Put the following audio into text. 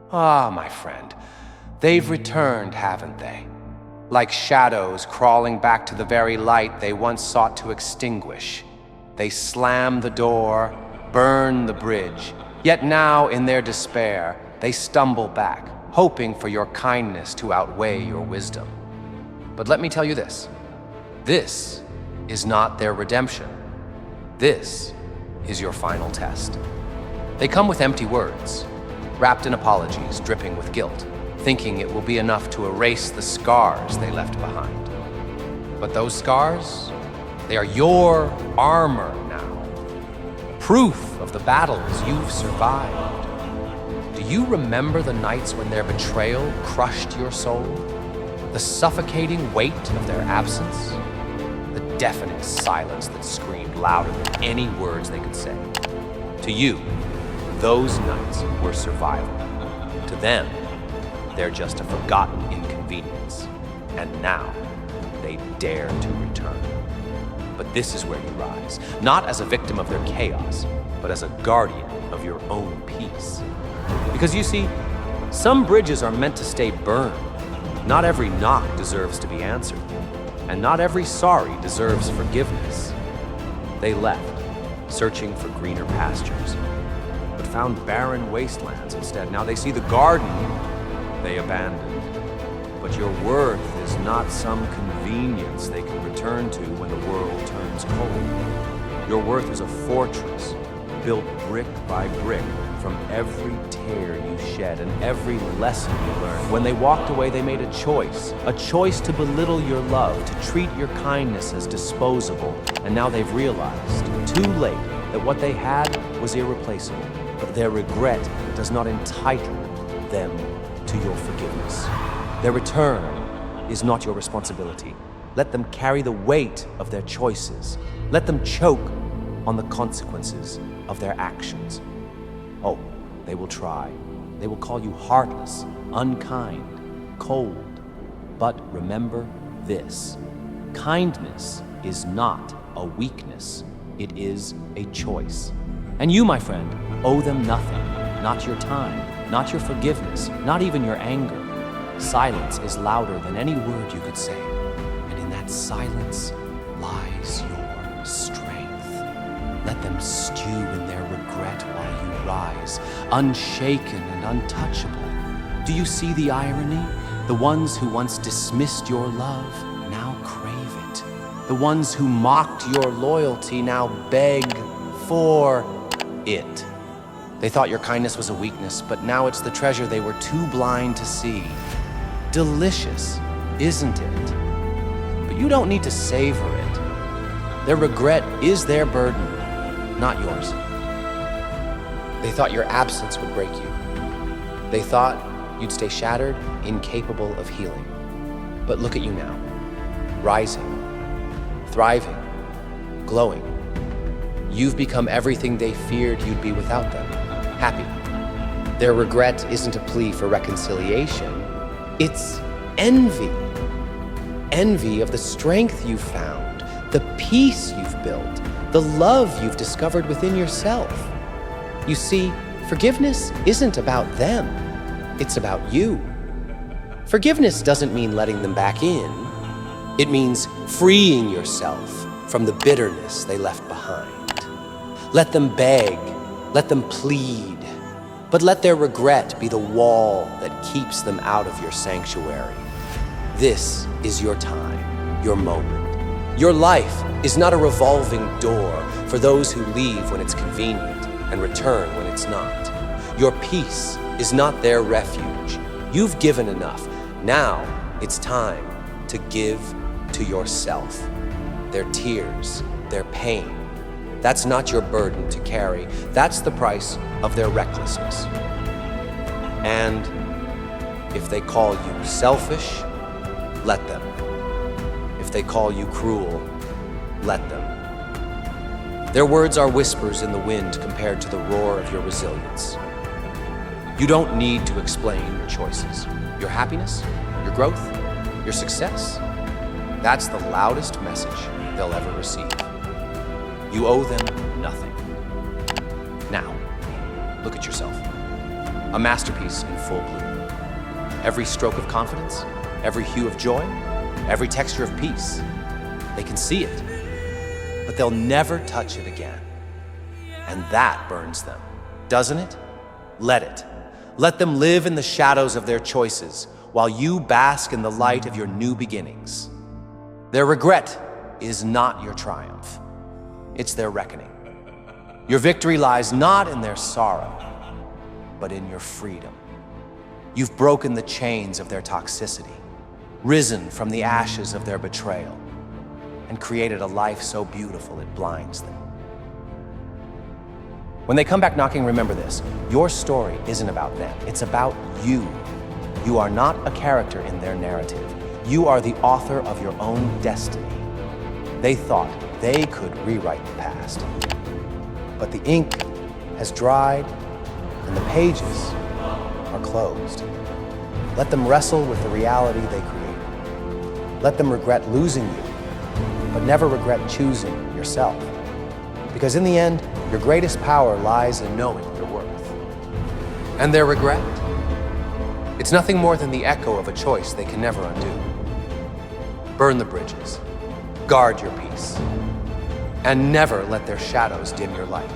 Ah, my friend, they've returned, haven't they? Like shadows crawling back to the very light they once sought to extinguish. They slam the door, burn the bridge, yet now in their despair, they stumble back, hoping for your kindness to outweigh your wisdom. But let me tell you this. This is not their redemption. This is your final test. They come with empty words, wrapped in apologies, dripping with guilt, thinking it will be enough to erase the scars they left behind. But those scars, they are your armor now, proof of the battles you've survived. Do you remember the nights when their betrayal crushed your soul? The suffocating weight of their absence? The deafening silence that screamed louder than any words they could say? To you, those nights were survival. To them, they're just a forgotten inconvenience. And now, they dare to return. But this is where you rise, not as a victim of their chaos, but as a guardian of your own peace. Because you see, some bridges are meant to stay burned. Not every knock deserves to be answered, and not every sorry deserves forgiveness. They left, searching for greener pastures, but found barren wastelands instead. Now they see the garden they abandoned. But your worth is not some convenience they can return to when the world turns cold. Your worth is a fortress built brick by brick from every tear you shed and every lesson you learned. When they walked away, they made a choice to belittle your love, to treat your kindness as disposable. And now they've realized, too late, that what they had was irreplaceable. But their regret does not entitle them to your forgiveness. Their return is not your responsibility. Let them carry the weight of their choices. Let them choke on the consequences of their actions. Oh, they will try. They will call you heartless, unkind, cold. But remember this: kindness is not a weakness. It is a choice. And you, my friend, owe them nothing. Not your time, not your forgiveness, not even your anger. Silence is louder than any word you could say. And in that silence lies your strength. Let them stew in their regret while you rise, unshaken and untouchable. Do you see the irony? The ones who once dismissed your love now crave it. The ones who mocked your loyalty now beg for it. They thought your kindness was a weakness, but now it's the treasure they were too blind to see. Delicious, isn't it? But you don't need to savor it. Their regret is their burden, not yours. They thought your absence would break you. They thought you'd stay shattered, incapable of healing. But look at you now, rising, thriving, glowing. You've become everything they feared you'd be without them. Happy. Their regret isn't a plea for reconciliation. It's envy. Envy of the strength you've found, the peace you've built, the love you've discovered within yourself. You see, forgiveness isn't about them. It's about you. Forgiveness doesn't mean letting them back in. It means freeing yourself from the bitterness they left behind. Let them beg, let them plead, but let their regret be the wall that keeps them out of your sanctuary. This is your time, your moment. Your life is not a revolving door for those who leave when it's convenient and return when it's not. Your peace is not their refuge. You've given enough. Now it's time to give to yourself. Their tears, their pain, that's not your burden to carry. That's the price of their recklessness. And if they call you selfish, let them. If they call you cruel, let them. Their words are whispers in the wind compared to the roar of your resilience. You don't need to explain your choices. Your happiness, your growth, your success. That's the loudest message they'll ever receive. You owe them nothing. Now, look at yourself. a masterpiece in full bloom. Every stroke of confidence, every hue of joy, every texture of peace. They can see it, but they'll never touch it again. And that burns them, doesn't it? Let it. Let them live in the shadows of their choices while you bask in the light of your new beginnings. Their regret is not your triumph. It's their reckoning. Your victory lies not in their sorrow, but in your freedom. You've broken the chains of their toxicity, risen from the ashes of their betrayal, and created a life so beautiful it blinds them. When they come back knocking, remember this: your story isn't about them, it's about you. You are not a character in their narrative. You are the author of your own destiny. They thought they could rewrite the past, but the ink has dried and the pages are closed. Let them wrestle with the reality they created. Let them regret losing you, but never regret choosing yourself. Because in the end, your greatest power lies in knowing your worth. And their regret? It's nothing more than the echo of a choice they can never undo. Burn the bridges, guard your peace, and never let their shadows dim your light.